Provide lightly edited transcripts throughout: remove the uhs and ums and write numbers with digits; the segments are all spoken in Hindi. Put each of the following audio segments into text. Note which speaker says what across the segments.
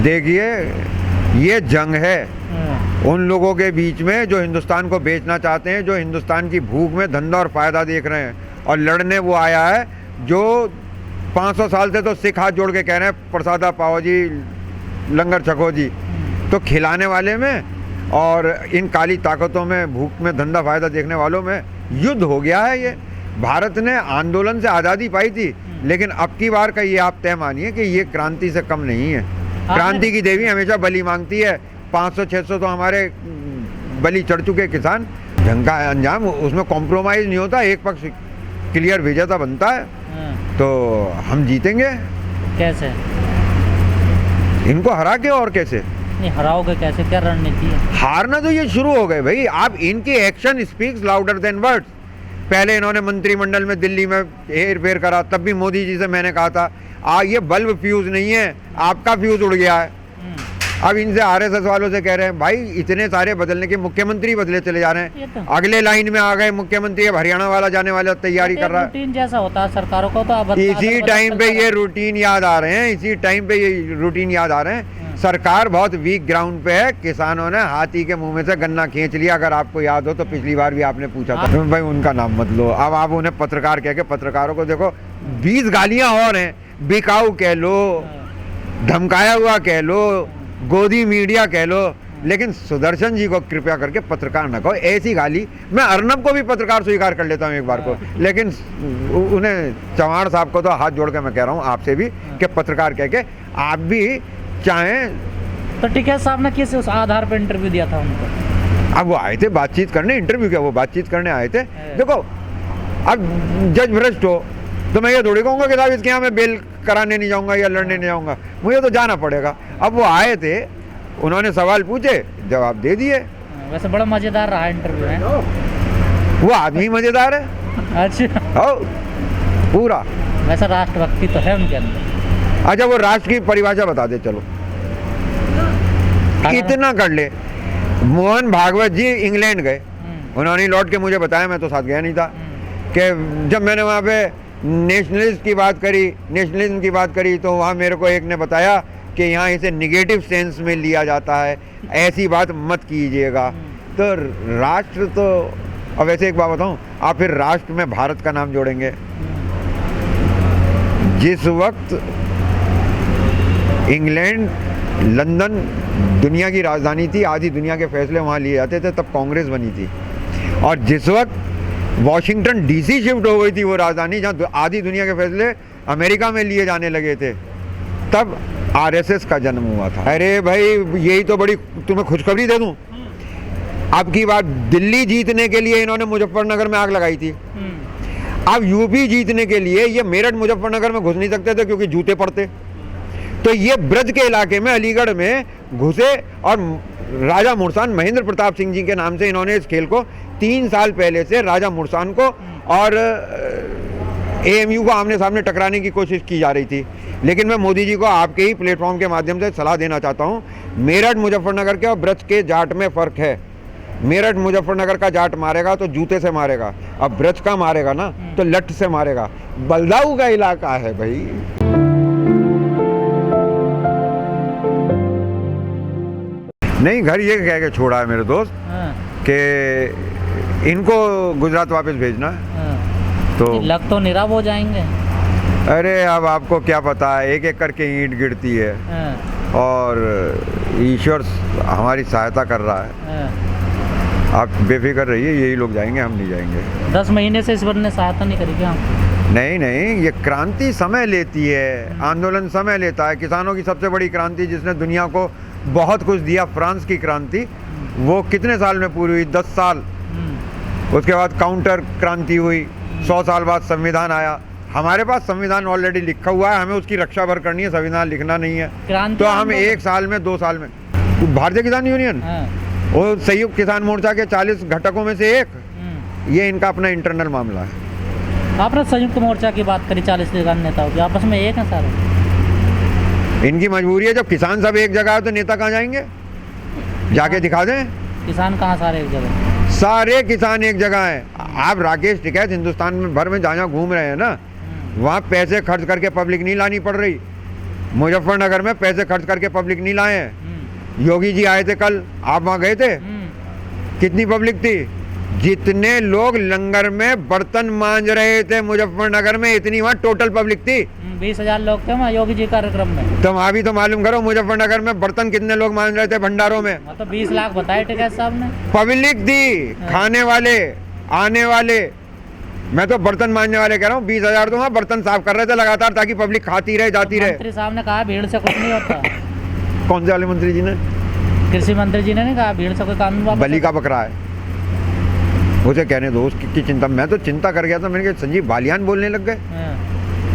Speaker 1: देखिए, ये जंग है उन लोगों के बीच में जो हिंदुस्तान को बेचना चाहते हैं, जो हिंदुस्तान की भूख में धंधा और फायदा देख रहे हैं, और लड़ने वो आया है जो 500 साल से तो सिख हाथ जोड़ के कह रहे हैं प्रसादा पाओ जी, लंगर छको जी। तो खिलाने वाले में और इन काली ताकतों में, भूख में धंधा फायदा देखने वालों में युद्ध हो गया है। ये भारत ने आंदोलन से आज़ादी पाई थी, लेकिन अब की बार का ये आप तय मानिए कि ये क्रांति से कम नहीं है। क्रांति की देवी हमेशा बलि मांगती है। 500-600 तो हमारे बलि चढ़ चुके किसान। जंग का अंजाम उसमें कॉम्प्रोमाइज़ नहीं होता, एक पक्ष क्लियर विजेता बनता है। तो हम जीतेंगे
Speaker 2: कैसे?
Speaker 1: इनको हरा के। और कैसे
Speaker 2: नहीं हराओगे? कैसे, क्या रणनीति है?
Speaker 1: हारना तो ये शुरू हो गए भाई। आप इनके action speaks louder than words. पहले इन्होंने मंत्रिमंडल में दिल्ली में हेर फेर करा, तब भी मोदी जी से मैंने कहा था ये बल्ब फ्यूज नहीं है, आपका फ्यूज उड़ गया है। अब इनसे आरएसएस वालों से कह रहे हैं भाई इतने सारे बदलने के, मुख्यमंत्री बदले चले जा रहे हैं।
Speaker 2: तो
Speaker 1: अगले लाइन में आ गए मुख्यमंत्री, अब हरियाणा वाला जाने वाला तैयारी कर रहा है।
Speaker 2: रूटीन जैसा होता है सरकारों को, तो अब
Speaker 1: इसी टाइम पे ये रूटीन याद आ रहे हैं, इसी टाइम पे ये रूटीन याद आ रहे हैं। सरकार बहुत वीक ग्राउंड पे है। किसानों ने हाथी के मुंह में से गन्ना खींच लिया। अगर आपको याद हो तो पिछली बार भी आपने पूछा था। भाई उनका नाम मत लो। अब आप उन्हें पत्रकार कह के, पत्रकारों को देखो 20 गालियां और हैं। बिकाऊ कह लो, धमकाया हुआ कह लो, गोदी मीडिया कह लो, लेकिन सुदर्शन जी को कृपया करके पत्रकार न कहो। ऐसी गाली मैं अर्नब को भी पत्रकार स्वीकार कर लेता हूँ एक बार को, लेकिन उन्हें चौहान साहब को तो हाथ जोड़ के मैं कह रहा हूँ आपसे भी कि पत्रकार कह के आप भी चाहें।
Speaker 2: तो टिकैत साहब ने किस उस आधार पर इंटरव्यू दिया था उनको?
Speaker 1: अब वो आए थे बातचीत करने, इंटरव्यू क्या, वो बातचीत करने आए थे। देखो अब जज भ्रष्ट हो तो मैं ये थोड़ी कहूँगा कि साहब इसके यहाँ मैं बेल कराने नहीं जाऊँगा या लड़ने नहीं जाऊँगा, मुझे तो जाना पड़ेगा। अब वो आए थे, उन्होंने सवाल पूछे, जवाब दे दिए।
Speaker 2: वैसे बड़ा मज़ेदार रहा इंटरव्यू है।
Speaker 1: वो आदमी मज़ेदार है।
Speaker 2: अच्छा
Speaker 1: पूरा।
Speaker 2: वैसे राष्ट्रभक्ति तो है उनके अंदर।
Speaker 1: अच्छा वो राष्ट्र की परिभाषा बता दे चलो, इतना कर ले। मोहन भागवत जी इंग्लैंड गए, उन्होंने लौट के मुझे बताया, मैं तो साथ गया नहीं था, कि जब मैंने वहाँ पे नेशनलिज्म की बात करी तो वहाँ मेरे को एक ने बताया कि यहाँ इसे निगेटिव सेंस में लिया जाता है, ऐसी बात मत कीजिएगा। तो राष्ट्र तो, अब वैसे एक बात बताऊँ, आप फिर राष्ट्र में भारत का नाम जोड़ेंगे। जिस वक्त इंग्लैंड, लंदन दुनिया की राजधानी थी, आधी दुनिया के फैसले वहाँ लिए जाते थे, तब कांग्रेस बनी थी। और जिस वक्त वॉशिंगटन डीसी शिफ्ट हो गई थी, वो राजधानी जहाँ आधी दुनिया के फैसले अमेरिका में लिए जाने लगे थे, तब आरएसएस का जन्म हुआ था। अरे भाई यही तो बड़ी तुम्हें खुशखबरी दे दूं, अब की बात दिल्ली जीतने के लिए इन्होंने मुजफ्फरनगर में आग लगाई थी। अब यूपी जीतने के लिए ये मेरठ मुजफ्फरनगर में घुस नहीं सकते थे क्योंकि जूते पड़ते, तो ये ब्रज के इलाके में अलीगढ़ में घुसे और राजा मुर्सान, महेंद्र प्रताप सिंह जी के नाम से इन्होंने इस खेल को 3 साल पहले से राजा मुर्सान को और एएमयू को आमने सामने टकराने की कोशिश की जा रही थी। लेकिन मैं मोदी जी को आपके ही प्लेटफॉर्म के माध्यम से सलाह देना चाहता हूँ, मेरठ मुजफ्फरनगर के और ब्रज के जाट में फ़र्क है। मेरठ मुजफ्फरनगर का जाट मारेगा तो जूते से मारेगा, अब ब्रज का मारेगा ना तो लठ से मारेगा। बलदाऊ का इलाका है भाई। नहीं, घर ये कह के छोड़ा है मेरे दोस्त कि इनको गुजरात वापस भेजना है। तो
Speaker 2: लग तो निराब हो जाएंगे।
Speaker 1: अरे अब आपको क्या पता है, एक एक करके ईंट गिरती है और ईश्वर हमारी सहायता कर रहा है। आप बेफिक्र रहिए, यही लोग जाएंगे, हम नहीं जाएंगे।
Speaker 2: 10 महीने से ईश्वर ने सहायता नहीं करी क्या?
Speaker 1: नहीं, ये क्रांति समय लेती है, आंदोलन समय लेता है। किसानों की सबसे बड़ी क्रांति जिसने दुनिया को बहुत कुछ दिया, फ्रांस की क्रांति, वो कितने साल में पूरी हुई? 10 साल। उसके बाद काउंटर क्रांति हुई, 100 साल बाद संविधान आया। हमारे पास संविधान ऑलरेडी लिखा हुआ है, हमें उसकी रक्षा भर करनी है, संविधान लिखना नहीं है। तो हम 1 साल में 2 साल में, भारतीय किसान यूनियन वो संयुक्त किसान मोर्चा के 40 घटकों में से एक, ये इनका अपना इंटरनल मामला है।
Speaker 2: आपने संयुक्त मोर्चा की बात करी, 40 किसान नेताओं की, आपस में एक है सारे।
Speaker 1: इनकी मजबूरी है, जब किसान सब एक जगह है तो नेता कहाँ जाएंगे? जाके दिखा दें।
Speaker 2: किसान कहाँ सारे एक जगह?
Speaker 1: सारे किसान एक जगह हैं। आप राकेश टिकैत हिंदुस्तान में भर में जहाँ घूम रहे हैं ना, वहाँ पैसे खर्च करके पब्लिक नहीं लानी पड़ रही। मुजफ्फरनगर में पैसे खर्च करके पब्लिक नहीं लाए हैं। योगी जी आए थे कल, आप वहाँ गए थे? कितनी पब्लिक थी? जितने लोग लंगर में बर्तन मांज रहे थे मुजफ्फरनगर में, इतनी वहाँ टोटल पब्लिक थी।
Speaker 2: 20,000 लोग थे वहाँ योगी जी कार्यक्रम में।
Speaker 1: तुम अभी तो मालूम करो मुजफ्फरनगर में बर्तन कितने लोग मांज रहे थे भंडारों में।
Speaker 2: तो 20 लाख बताए टिकैत साहब ने।
Speaker 1: पब्लिक थी, खाने वाले, आने वाले। मैं तो बर्तन मांजने वाले कह रहा हूँ। 20,000 तो वहाँ बर्तन साफ कर रहे थे लगातार, ताकि पब्लिक खाती रहे, जाती रहे।
Speaker 2: मंत्री साहब ने कहा भीड़ से कुछ नहीं होता।
Speaker 1: कौन से वाले मंत्री जी ने?
Speaker 2: कृषि मंत्री जी ने नहीं कहा भीड़ से कोई कानून वापस।
Speaker 1: बलि का बकरा है, उसे कहने दो, उसकी चिंता। मैं तो चिंता कर गया था, मैंने कहा संजीव बालियान बोलने लग गए।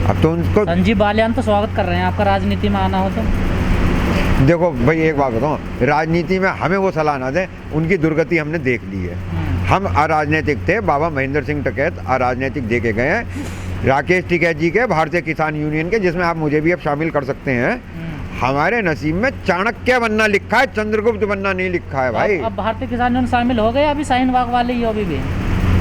Speaker 1: अब तो उनको
Speaker 2: संजीव बालियान तो स्वागत कर रहे हैं आपका राजनीति में आना हो तो।
Speaker 1: देखो भाई, एक बात बताऊँ, राजनीति में हमें वो सलाह ना दें, उनकी दुर्गति हमने देख ली है। हम अराजनीतिक थे, बाबा महेंद्र सिंह टिकैत अराजनीतिक दे के गए हैं। राकेश टिकैत जी के भारतीय किसान यूनियन के, जिसमें आप मुझे भी अब शामिल कर सकते हैं। हमारे नसीब में चाणक्य बनना लिखा है, चंद्रगुप्त बनना नहीं लिखा है भाई।
Speaker 2: अब भारतीय किसान यूनियन शामिल हो गए अभी शाहीन बाग वाले ही अभी भी।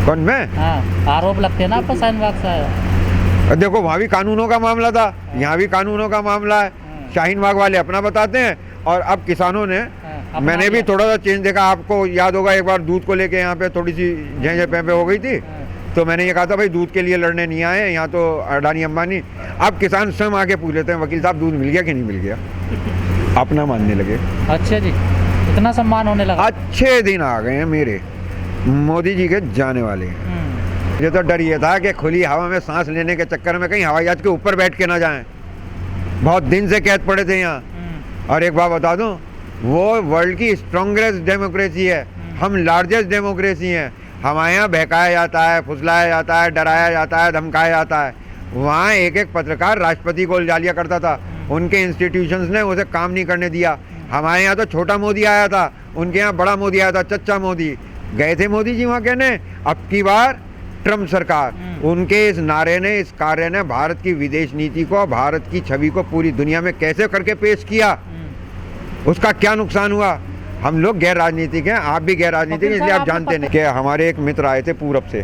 Speaker 1: कौन में?
Speaker 2: हाँ, आरोप लगते हैं ना आपको शाहीन बाग से।
Speaker 1: देखो वहाँ भी कानूनों का मामला था, यहाँ भी कानूनों का मामला है। शाहीन बाग वाले अपना बताते हैं और अब किसानों ने, मैंने भी थोड़ा सा चेंज देखा। आपको याद होगा एक बार दूध को लेके यहाँ पे थोड़ी सी झेंझे पे हो गई थी, तो मैंने ये कहा था भाई दूध के लिए लड़ने नहीं आए यहाँ तो अडानी अंबानी। अब किसान स्वयं आके पूछ लेते हैं वकील साहब दूध मिल गया कि नहीं मिल गया, अपना मानने लगे।
Speaker 2: अच्छा जी, इतना सम्मान होने लगा।
Speaker 1: अच्छे दिन आ गए हैं मेरे मोदी जी के जाने वाले। मुझे तो डर ये था कि खुली हवा में सांस लेने के चक्कर में कहीं हवाई जहाज के ऊपर बैठ के ना जाएं। बहुत दिन से कैद पड़े थे यहाँ। और एक बात बता दूं, वो वर्ल्ड की स्ट्रॉन्गेस्ट डेमोक्रेसी है, हम लार्जेस्ट डेमोक्रेसी हैं। हमारे यहाँ बहकाया जाता है, फुसलाया जाता है, डराया जाता है, धमकाया जाता है। वहाँ एक एक पत्रकार राष्ट्रपति को उलझा लिया करता था, उनके इंस्टीट्यूशंस ने उसे काम नहीं करने दिया। हमारे यहाँ तो छोटा मोदी आया था, उनके यहाँ बड़ा मोदी आया था, चच्चा मोदी। गए थे मोदी जी वहाँ कहने अब की बार ट्रम्प सरकार। उनके इस नारे ने, इस कार्य ने भारत की विदेश नीति को, भारत की छवि को पूरी दुनिया में कैसे करके पेश किया, उसका क्या नुकसान हुआ। हम लोग गैर राजनीतिक हैं, आप भी गैर राजनीतिक हैं, इसलिए आप जानते नहीं। कि हमारे एक मित्र आए थे पूरब से,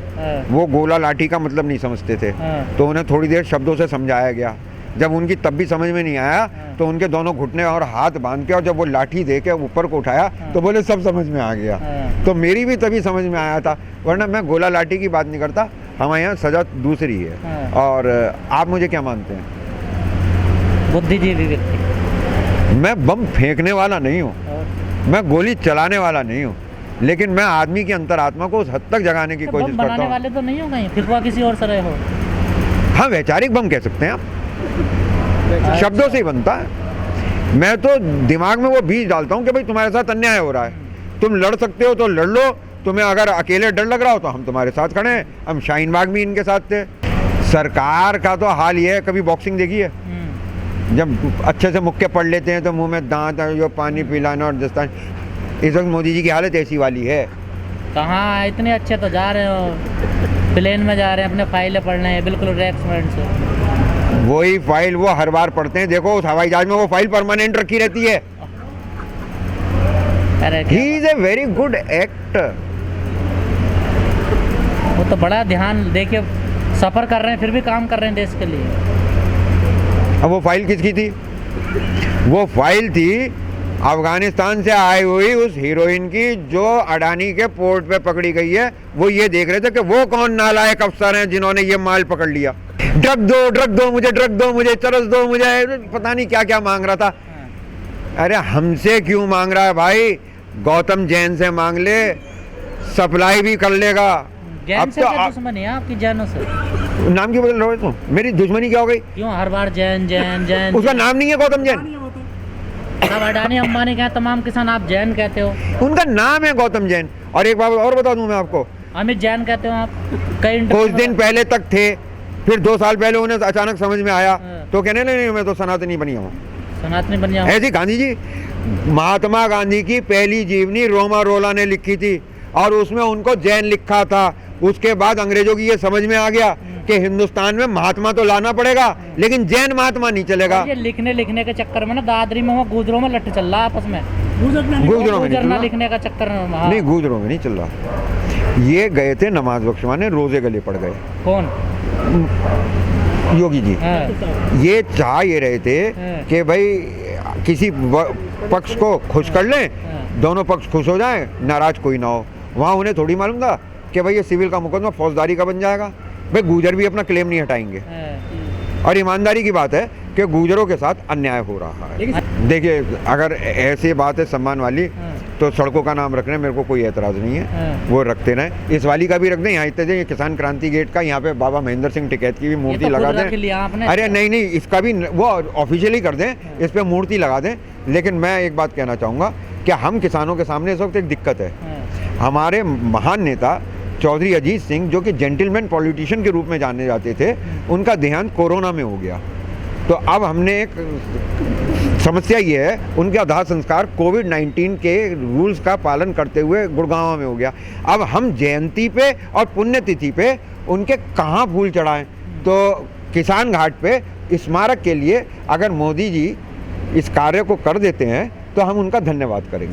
Speaker 1: वो गोला लाठी का मतलब नहीं समझते थे, तो उन्हें थोड़ी देर शब्दों से समझाया गया। जब उनकी तब भी समझ में नहीं आया तो उनके दोनों घुटने और हाथ बांध के, और जब वो लाठी दे के ऊपर को उठाया तो बोले सब समझ में आ गया। तो मेरी भी तभी समझ में आया था, वरना मैं गोला लाठी की बात नहीं करता। हमारे यहाँ सजा दूसरी है। और आप मुझे क्या मानते हैं?
Speaker 2: बुद्धिजीवी व्यक्ति।
Speaker 1: मैं बम फेंकने वाला नहीं हूँ, मैं गोली चलाने वाला नहीं हूँ, लेकिन मैं आदमी की अंतरात्मा को उस हद तक जगाने की कोशिश करता हूँ।
Speaker 2: बनाने वाले तो नहीं हो कहीं, फिर वो किसी और से रहे हो।
Speaker 1: हाँ, वैचारिक बम कह सकते हैं आप, शब्दों से ही बनता है। मैं तो दिमाग में वो बीज डालता हूँ कि भाई तुम्हारे साथ अन्याय हो रहा है, तुम लड़ सकते हो तो लड़ लो, तुम्हें अगर अकेले डर लग रहा हो तो हम तुम्हारे साथ खड़े हैं। हम शाहीन बाग भी इनके साथ थे। सरकार का तो हाल ये है, कभी बॉक्सिंग देखी है? जब अच्छे से मुक्के पढ़ लेते हैं तो मुंह में दांत, जो पानी पिलाना और दस्तान। इस वक्त मोदी जी की हालत ऐसी वाली है।
Speaker 2: कहाँ इतने अच्छे तो जा रहे हो, प्लेन में जा रहे हैं, अपने फाइलें पढ़ रहे हैं बिल्कुल रिलैक्समेंट से।
Speaker 1: वही फाइल वो हर बार पढ़ते हैं। देखो उस हवाई जहाज में वो फाइल परमानेंट रखी रहती है। He is a very good actor.
Speaker 2: वो तो बड़ा ध्यान देके सफर कर रहे हैं, फिर भी काम कर रहे हैं देश के लिए।
Speaker 1: अब वो फाइल किसकी थी? वो फाइल थी अफगानिस्तान से आई हुई उस हीरोइन की, जो अडानी के पोर्ट पे पकड़ी गई है। वो ये देख रहे थे कि वो कौन नालायक अफसर हैं जिन्होंने ये माल पकड़ लिया। ड्रग दो मुझे, ड्रग दो मुझे, चरस दो मुझे, पता नहीं क्या क्या मांग रहा था। अरे हमसे क्यों मांग रहा है भाई? गौतम जैन से मांग ले, सप्लाई भी कर लेगा।
Speaker 2: जैन से क्या दुश्मनी है आपकी? जैनों से
Speaker 1: नाम क्यों बदल रहे हो तुम? मेरी दुश्मनी क्या हो गई?
Speaker 2: क्यों हर बार जैन जैन जैन?
Speaker 1: उसका नाम नहीं है गौतम जैन।
Speaker 2: सब अडानी अंबानी के तमाम किसान आप जैन कहते हो।
Speaker 1: उनका नाम है गौतम जैन। और एक बात और बता दूं मैं आपको,
Speaker 2: अमित जैन कहते हो आप। कई
Speaker 1: कुछ दिन पहले तक थे, फिर 2 साल पहले उन्हें अचानक समझ में आया तो कहने नहीं मैं तो सनातनी बनिया हूँ,
Speaker 2: सनातनी बनिया हूँ।
Speaker 1: ऐसी गांधी जी, महात्मा गांधी की पहली जीवनी रोमा रोला ने लिखी थी और उसमें उनको जैन लिखा था। उसके बाद अंग्रेजों की ये समझ में आ गया कि हिंदुस्तान में महात्मा तो लाना पड़ेगा, लेकिन जैन महात्मा नहीं चलेगा।
Speaker 2: ये लिखने के चक्कर में ना दादरी में, वो गुजरों में लट चल रहा आपस में।
Speaker 1: गुजरों में नहीं,
Speaker 2: लिखने का चक्कर
Speaker 1: नहीं, गुजरों में नहीं चल रहा। ये गए थे नमाज बख्शवाने, रोजे गले पड़ गए।
Speaker 2: कौन?
Speaker 1: योगी जी
Speaker 2: हाँ,
Speaker 1: ये चाह ये रहे थे
Speaker 2: हाँ।
Speaker 1: कि भाई किसी पक्ष को खुश कर लें,
Speaker 2: हाँ।
Speaker 1: दोनों पक्ष खुश हो जाएं, नाराज कोई ना हो। वहाँ उन्हें थोड़ी मालूम था कि भाई ये सिविल का मुकदमा फौजदारी का बन जाएगा। भाई गुर्जर भी अपना क्लेम नहीं हटाएंगे,
Speaker 2: हाँ,
Speaker 1: और ईमानदारी की बात है कि गुर्जरों के साथ अन्याय हो रहा है। देखिए, अगर ऐसी बात है सम्मान वाली,
Speaker 2: हाँ।
Speaker 1: तो सड़कों का नाम रखने में मेरे को कोई एतराज़ नहीं है,
Speaker 2: हाँ।
Speaker 1: वो रखते रहें। इस वाली का भी रख दें, यहाँ इतने किसान क्रांति गेट का, यहाँ पे बाबा महेंद्र सिंह टिकैत की भी मूर्ति
Speaker 2: तो
Speaker 1: लगा
Speaker 2: खुद रख
Speaker 1: दें।
Speaker 2: लिया आपने।
Speaker 1: अरे नहीं नहीं, इसका भी वो ऑफिशियली कर दें, इस पे मूर्ति लगा दें। लेकिन मैं एक बात कहना चाहूँगा कि हम किसानों के सामने इस वक्त एक दिक्कत है।
Speaker 2: हाँ,
Speaker 1: हमारे महान नेता चौधरी अजीत सिंह, जो कि जेंटलमैन पॉलिटिशियन के रूप में जाने जाते थे, उनका देहांत कोरोना में हो गया। तो अब हमने एक समस्या ये है, उनका दाह संस्कार कोविड-19 के रूल्स का पालन करते हुए गुड़गांव में हो गया। अब हम जयंती पे और पुण्यतिथि पे उनके कहाँ फूल चढ़ाएं? तो किसान घाट पे स्मारक के लिए अगर मोदी जी इस कार्य को कर देते हैं तो हम उनका धन्यवाद करेंगे।